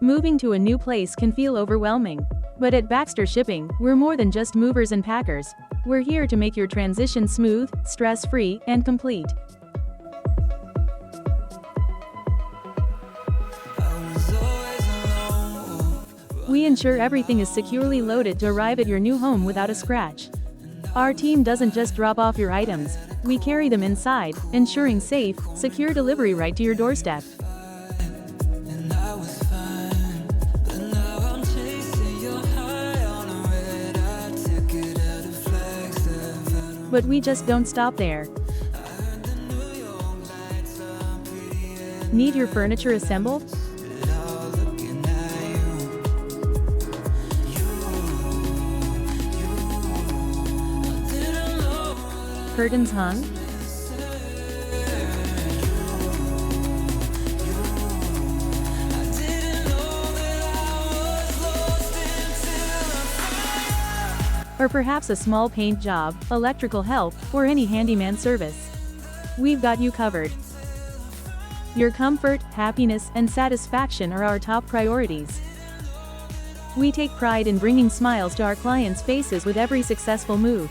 Moving to a new place can feel overwhelming. But at Baxter Shipping, we're more than just movers and packers. We're here to make your transition smooth, stress-free, and complete. We ensure everything is securely loaded to arrive at your new home without a scratch. Our team doesn't just drop off your items, we carry them inside, ensuring safe, secure delivery right to your doorstep. But we just don't stop there. Need your furniture assembled? Curtains hung? Or perhaps a small paint job, electrical help, or any handyman service. We've got you covered. Your comfort, happiness, and satisfaction are our top priorities. We take pride in bringing smiles to our clients' faces with every successful move.